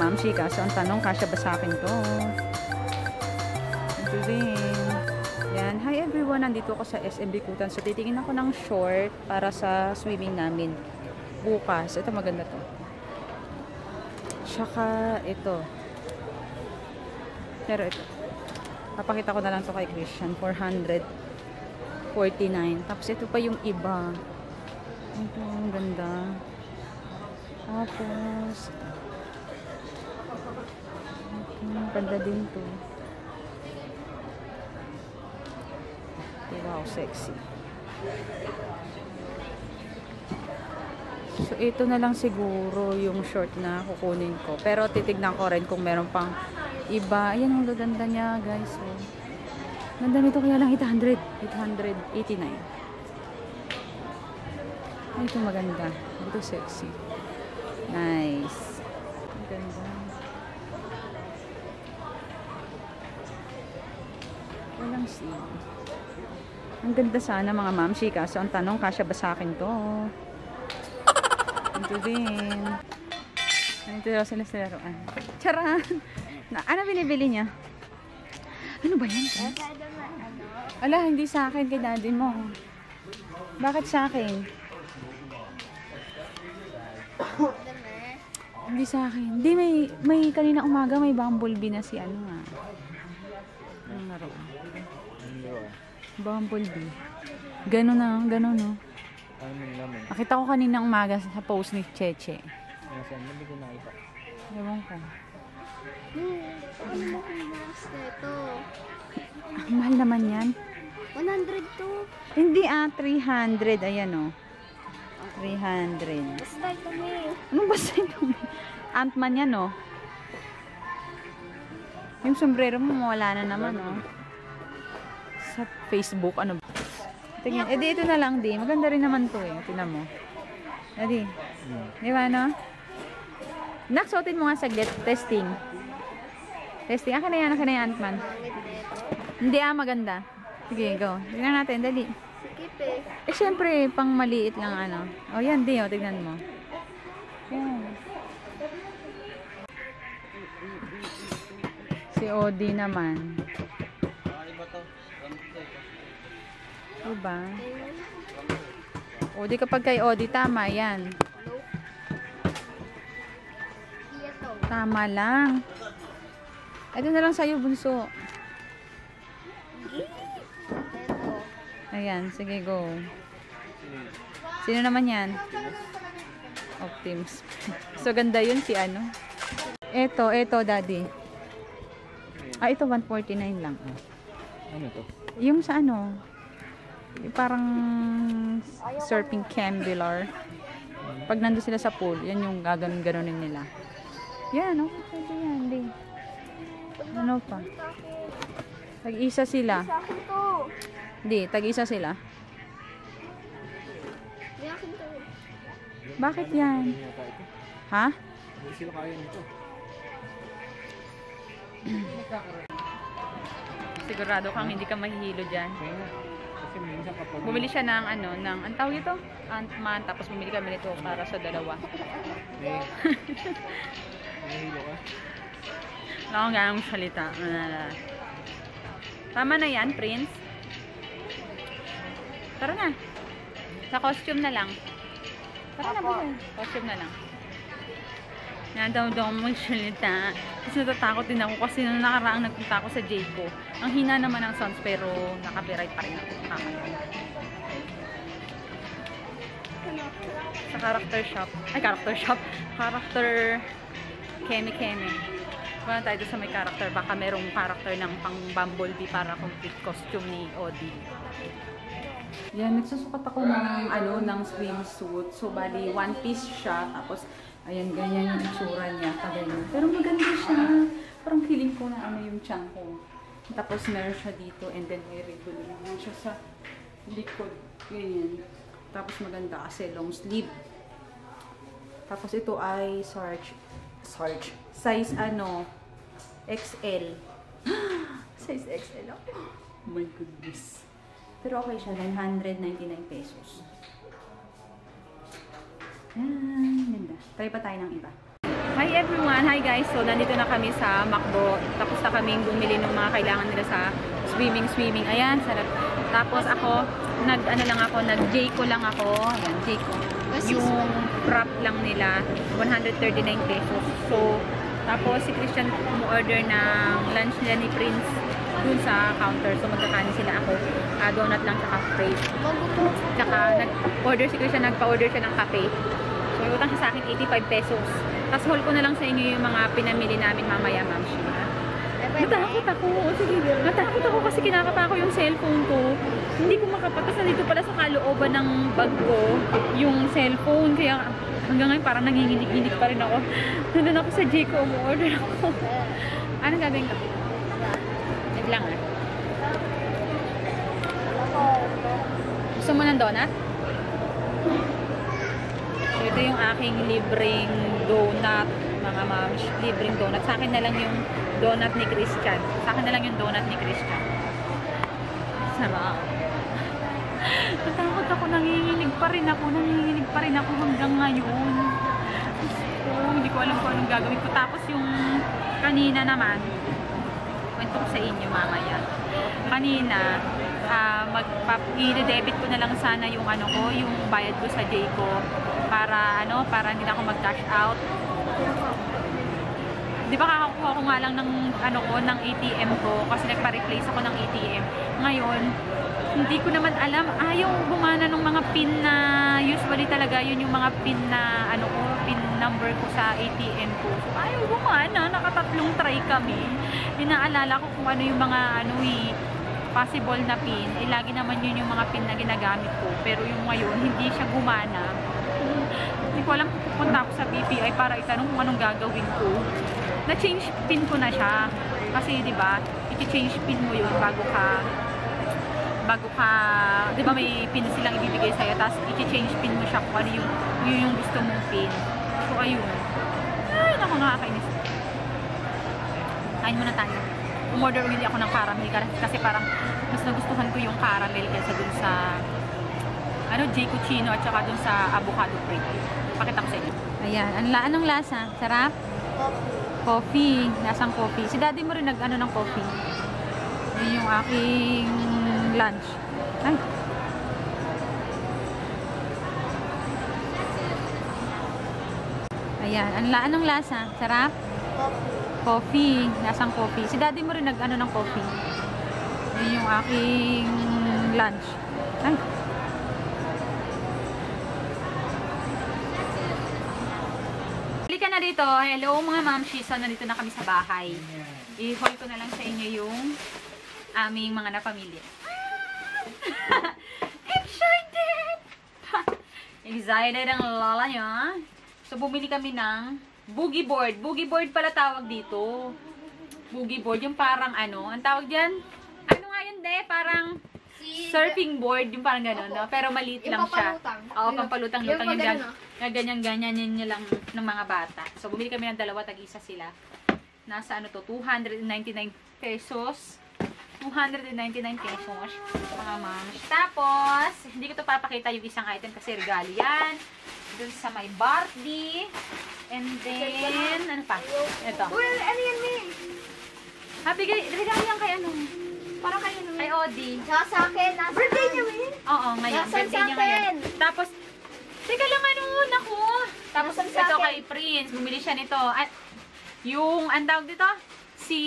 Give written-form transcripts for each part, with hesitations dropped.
ma'am, chika. So, ang tanong, kasya ba sa akin to? Ito din. Yan. Hi everyone, nandito ako sa SM Bikutan. So, titingin ako ng short para sa swimming namin bukas. Ito, maganda to. Tsaka, ito. Pero ito. Papakita ko na lang to kay Christian. 449. Tapos, ito pa yung iba. Ito, ang ganda. Tapos, ganda din to. Wow, sexy. So, ito na lang siguro yung short na kukunin ko. Pero, titignan ko rin kung meron pang iba. Ayan, ang ganda niya, guys. So, ganda nito, kaya lang 889. Ito maganda. Ito sexy. Nice. Ang ganda. Walang sleeve. Ang ganda sana mga mamshi. Kaso ang tanong, kasya ba sa akin to? Ito din. Ito daw sila sa laruan. Charan! Ano binibili niya? Ano ba yan? Ala, hindi sa akin, kay daddy mo. Bakit sa akin? Hindi sa akin. Hindi, may kanina umaga may bumblebee na si ano nga. Anong laruan? Bumblebee. Gano'n na, gano'n no. Nakita ko kanina umaga sa post ni Cheche. Hindi ko nakita. Ewan ko. Ano mo kung mas ito? Mahal naman yan. 100 to. Hindi 300. Ayan o. 300. Basta ito may. Anong basta ito? Ant-Man yan o. Yung sombrero mo mawala na naman o. Sa Facebook, ano ba? Tingnan. Eh di ito na lang di. Maganda rin naman to eh. Tingnan mo. Di. Di ba no? Naksuotin mo nga saglit. Testing. Testing. Akin na yan Ant-Man. Hindi maganda. Sige, go. Tingnan natin. Dali. Sikip eh. Eh syempre, pang maliit lang ano. O yan di o. Tignan mo. Yan. Si Odi naman. Diba? Odi kapag kay Odi, tama yan. Tama lang. Ito na lang sa'yo, bunso. Ayan, sige, go. Sino naman yan? Optimus. So, ganda yun si ano. Ito, daddy. Ito 149 lang. Ano to? Yung sa ano, yung parang surfing cambular. Pag nandun sila sa pool, yan yung gaganon-ganonin nila. Yan, okay, pwede yan, di. Ano pa? Tag-isa sila. Sa akin to. Di, tag-isa sila. May akin to. Bakit yan? Ha? Hindi sila kaya nito. Sigurado kang hindi ka mahihilo dyan. Kasi minsan kapag... Bumili siya ng ano, ng, ang tawag ito? Ant-Man, tapos bumili kami nito para sa dalawa. Nahihilo ka? Wala akong ganang salita. Tama na yan, Prince. Tara na. Sa costume na lang. Tara na, Prince. Costume na lang. Nadaw daw magsalita. Kasi natatakot din ako kasi nung nakaraang nagpunta ako sa Jayco. Ang hina naman ng sounds pero naka-copyright pa rin ako. Sa character shop. Ay, character shop. Character Keme. Wala tayo sa may character. Baka merong character ng pang Bumblebee para complete costume ni Odi. Yan, nagsusukat ako ng ano, ng swimsuit. So, bali, one piece siya. Tapos, ayan, ganyan yung itsura niya. Ganyan. Pero maganda siya. Parang feeling ko na ano yung tiyan ko. Tapos, meron siya dito. And then, may ribbon naman siya sa likod. Ganyan. Tapos, maganda kasi long sleeve. Tapos, ito ay size ano, XL. Size XL. Oh my goodness. Pero okay siya, 999 pesos. Yan, ganda. Try pa tayo ng iba. Hi everyone! Hi guys! So, nandito na kami sa McDo. Tapos na kaming bumili ng mga kailangan nila sa swimming. Ayan, sarap. Tapos ako, nag-Jayco lang ako. Ayan, Jayco. Yung wrap lang nila, 139 pesos. So, tapos si Christian umorder ng lunch nila ni Prince dun sa counter. So, magkakanin sila ako. Donut lang tsaka freight. Tsaka, nag-order si Christian, nagpa-order siya ng kape. So, may utang siya sa akin 85 pesos. Tapos, haul ko na lang sa inyo yung mga pinamili namin mamaya, ma'am. Natakot ako. Sige, natakot ako kasi kinakapa ko yung cellphone ko. Hindi ko makapatas. Nandito pala sa kalooban ng bag ko yung cellphone. Kaya hanggang ngayon parang nanginginig-inig pa rin ako. Nandun ako sa Jayco, umu-order ako. Anong gagawin ka? Wait lang ah. Gusto mo ng donut? So, ito yung aking libreng donut, mga moms. Libreng donut. Sa akin na lang yung donut ni Christian. Sa akin na lang yung donut ni Christian. Sarap. Natakot ako. Nanginginig pa rin ako hanggang ngayon. So, hindi ko alam kung anong gagawin ko. Tapos yung kanina naman, kwento ko sa inyo mamaya. Kanina, i-debit ko na lang sana yung yung bayad ko sa Jayco para hindi na ako mag-cash out. Di ba kakakuha ko nga lang ng ng ATM ko kasi nagpa-replace ako ng ATM. Ngayon, hindi ko naman alam, ayaw gumana ng mga pin na usually talaga yun yung mga pin na pin number ko sa ATM ko. So, ayaw gumana, nakatatlong try kami. Inaalala ko kung ano yung mga possible na pin. Lagi naman yun yung mga pin na ginagamit ko. Pero yung ngayon, hindi siya gumana. Hindi ko alam kung pupunta ako sa BPI para itanong kung anong gagawin ko. Na-change pin ko na siya. Kasi, di ba, i-change pin mo yun bago ka, di ba may pin silang ibibigay sa'yo, tapos i-change pin mo siya kung ano yung gusto mong pin. So, ayun. Ay, naku, nakakainis. Kain muna tayo. Umorder ulit ako ng caramel kasi parang mas nagustuhan ko yung caramel kaysa dun sa Jayco Chino at saka dun sa avocado fruit. Pakita ko sa inyo. Ayan, anong lasa? Sarap? Coffee. Lasang coffee. Si daddy mo rin ng coffee. Yun yung aking lunch. Ay. Ayan, anong lasa? Sarap? Coffee. Lasang coffee. Si daddy mo rin ng coffee. Yun yung aking lunch. Ay. Halika na dito. Hello mga mamshis. So, nandito na kami sa bahay. I-haul ko na lang sa inyo yung aming mga napamilya. Excited! Excited ang lola niya. So, bumili kami ng boogie board. Boogie board pala tawag dito. Boogie board. Yung parang ang tawag dyan? Ano nga yun, Parang surfing board. Yung parang gano'n, no? Pero maliit lang siya. Oo, pampalutang-lutang. Yung ganyan yun lang ng mga bata. So, bumili kami ng dalawa. Tag-isa sila. Nasa 299 pesos. 299 pesos. Mga moms. Tapos, hindi ko ito papakita yung isang item kasi regalo yan. Dun sa may birthday. And then, ano pa? Ito. Well, ano yan, May? Regalo yan kay Parang kayo naman. Kay Odi. Nasa akin. Birthday niya, May? Oo, ngayon. Nasaan Birthday sa niya ngayon. akin? Tapos, teka lang naku. Tapos, Nasaan sa ito akin? kay Prince. Bumili siya nito. At, ang tawag dito? Si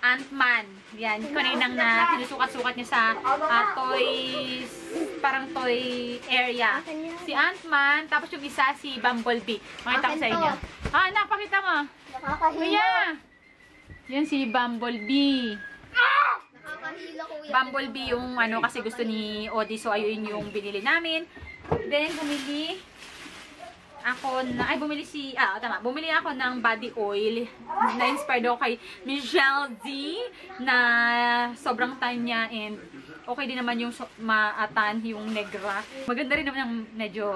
Ant-Man. Yan. Kaninang na sinusukat-sukat niya sa toys, parang toy area. Si Ant-Man. Tapos yung isa, si Bumblebee. Makita ko sa inyo. Anak, pakita mo. Nakakahilo. Yan si Bumblebee. Nakakahilo, kuya. Bumblebee yung kasi gusto ni Odi. So, ayun yung binili namin. Then, bumili ako ng body oil. Na-inspired ako kay Michelle D na sobrang tan niya and okay din naman yung maatan, yung negra. Maganda rin naman yung medyo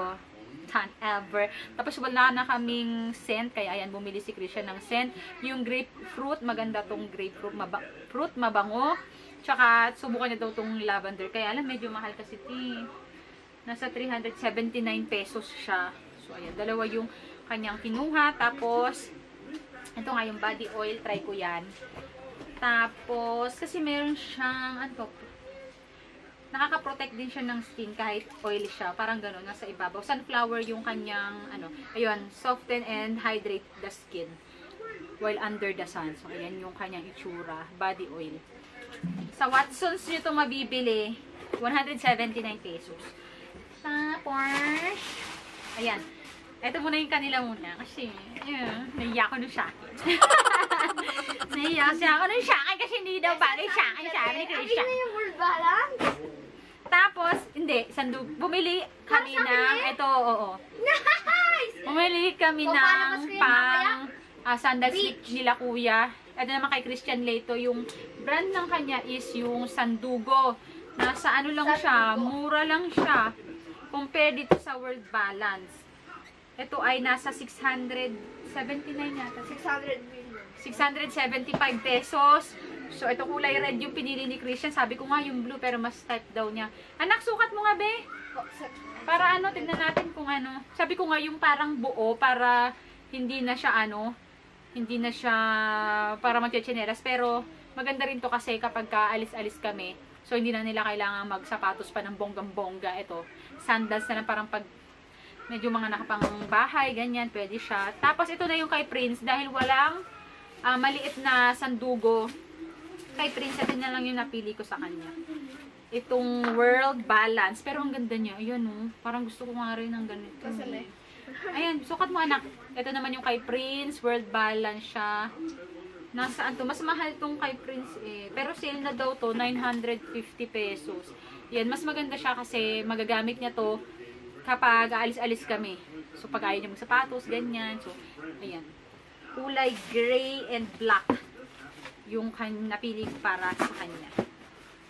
tan ever. Tapos wala na kaming scent, kaya ayan, bumili si Christian ng scent. Yung grapefruit, maganda tong grapefruit, fruit mabango. Tsaka subukan niya daw tong lavender. Kaya alam, medyo mahal kasi nasa 379 pesos siya. So, ayan, dalawa yung kanyang kinuha. Tapos, Ito nga yung body oil, try ko yan. Tapos, kasi meron siyang, ano to, nakaka-protect din siya ng skin kahit oily siya. Parang gano'n, nasa ibabaw. Sunflower yung kanyang, ano, ayun, soften and hydrate the skin while under the sun. So, ayan yung kanyang itsura, body oil. Sa Watsons nyo ito mabibili, 179 pesos. Tapos, ayan. Ito muna yung kanila muna. Kasi, ayun, naiya ko nun sa akin. Naiya siya ako nun sa akin kasi hindi daw bagay sa akin. Sabi ni Christian. Akin na yung word balance. Tapos, hindi. Bumili kami Para sa akin ng, eh? ito, oo. Nice! Bumili kami O, ng palabas kayo pang sandal Beach. stick nila kuya. Ito naman kay Christian Leto. Yung brand ng kanya is yung Sandugo. Nasa ano lang siya, mura lang siya. Compare dito sa World Balance. Ito ay nasa 679 yata. 600 million. 675 pesos. So, ito kulay red yung pinili ni Christian. Sabi ko nga yung blue pero mas type daw niya. Anak, sukat mo nga be. Para ano, tignan natin kung ano. Sabi ko nga yung parang buo para hindi na siya ano, hindi na siya para magchichinelas. Pero maganda rin to kasi kapag kaalis-alis kami. So, hindi na nila kailangan magsapatos pa ng bonggang-bongga. Ito, sandals na lang parang pag medyo mga nakapang bahay, ganyan, pwede siya. Tapos, ito na yung kay Prince. Dahil walang maliit na sandugo, kay Prince, ito na lang yung napili ko sa kanya. Itong World Balance. Pero ang ganda niya. Ayan, oh. Parang gusto ko nga rin ng ganito. Ayan, sukat mo anak. Ito naman yung kay Prince. World Balance siya. Nasaan to? Mas mahal tong kay Prince eh. Pero sale na daw to, 950 pesos. Yan, mas maganda siya kasi magagamit niya to kapag aalis-alis kami. So, pag ayaw niya magsapatos, ganyan. So, ayan. Kulay gray and black yung napili ko para sa kanya.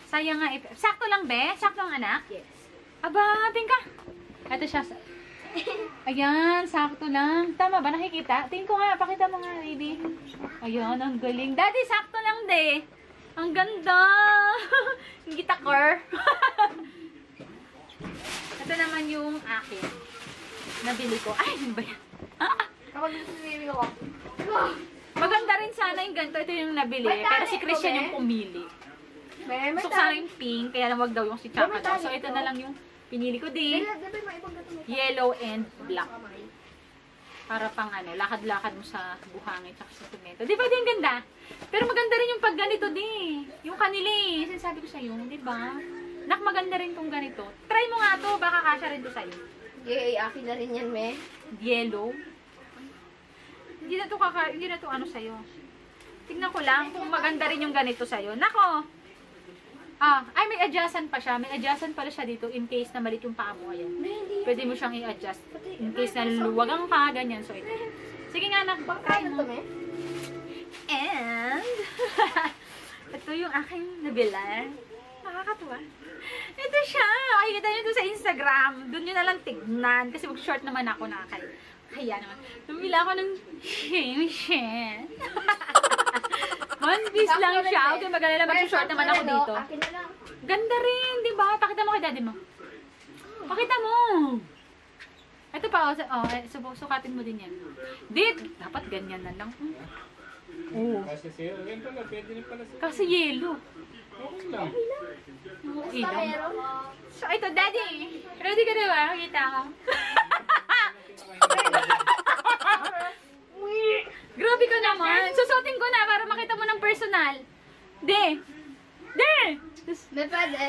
Sayang nga. Sakto lang, be? Sakto lang, anak? Yes. Aba, tingka. Ito siya. Ayan, sakto lang. Tama ba? Nakikita? Tingin ko nga. Pakita mo nga, baby. Ayan, ang galing. Daddy, sakto lang, de. Ang ganda. Ang gitakor. Ito naman yung akin. Nabili ko. Ay, ano ba yan? Kapag nabibili ko. Maganda rin sana yung ganito. Ito yung nabili. Pero si Christian yung pumili. Gusto ko sana yung pink. Kaya lang wag daw yung si Chaka daw. So, ito na lang yung pinili ko din. Yellow and black. Para pang ano, lakad-lakad mo sa buhangin at sa semento. Di ba din ganda? Pero maganda rin yung pag ganito din. Yung kanila eh. Sinasabi ko sa'yo, di ba? Nak, maganda rin tong ganito. Try mo nga to, baka kasya rin to sa'yo. Yay, akin na rin yan, me. Yellow. Hindi na to ano sa'yo. Tingnan ko lang kung maganda rin yung ganito sa'yo. Nako! Ay, may adjustan pa siya. May adjustan pala siya dito in case na malit yung paa mo. Ayan. Pwede mo siyang i-adjust. In case na luwagang ka, ganyan. So, ito. Sige nga, nak, try mo. And, ito yung aking nabila. Nakakatuwa. Ito siya. Makikita nyo ito sa Instagram. Doon nyo na lang tignan. Kasi mag-short naman ako na kaya naman. Tumila ako ng shame. One piece lang siya. Okay, mag-alala. Mag-short naman ako dito. Akin na lang. Ganda rin, di ba? Pakita mo kay daddy mo. Pakita mo. Ito pa, sukatin mo din yan. Dapat ganyan na lang. Oo. Kasi sa'yo, yan pala, pwede na pala sa'yo. Kasi yellow. Okay lang. Okay lang. So, ito, daddy. Ready ka na ba? Kita ka. Grabe ka naman. Susutin ko na para makita mo ng personal. De! May pwede.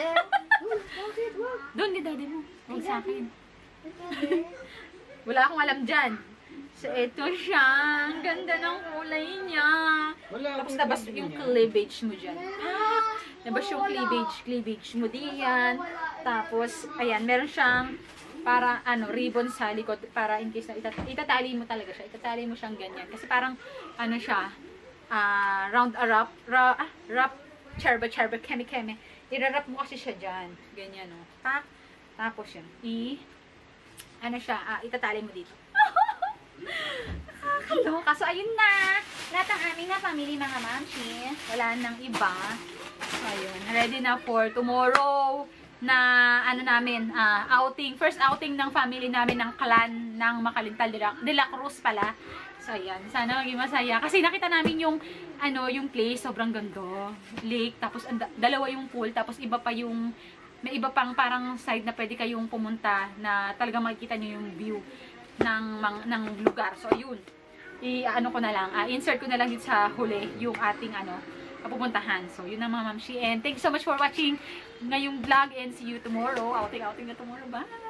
Bakit? Wag. Doon ni daddy mo. Huwag sa akin. May pwede. Wala akong alam dyan. So, ito siya. Ang ganda ng kulay niya. Tapos nabas yung cleavage mo dyan. Nabas yung cleavage mo diyan. Tapos, ayan, meron siyang para, ribbon sa likod. Para in case na itatali mo talaga siya. Itatali mo siyang ganyan. Kasi parang, siya, wrap, charba, keme. Irarap mo kasi siya dyan. Ganyan, no. Tapos yun. Itatali mo dito. Nakakaloka. So, ayun na. Lahat ng aming na family, mga mamshi. Wala nang iba. So, ayun. Ready na for tomorrow na, outing. First outing ng family namin ng clan ng Makalintal de la Cruz pala. So, ayan. Sana maging masaya. Kasi nakita namin yung, yung place, sobrang ganda. Lake, tapos dalawa yung pool, tapos iba pa yung, may iba pang parang side na pwede kayong pumunta na talagang makikita nyo yung view ng lugar. So, ayun. Ko na lang, insert ko na lang dito sa huli yung ating, pupuntahan. So, yun na mga mamshi. And thank you so much for watching ngayong vlog and see you tomorrow. Outing na tomorrow. Bye!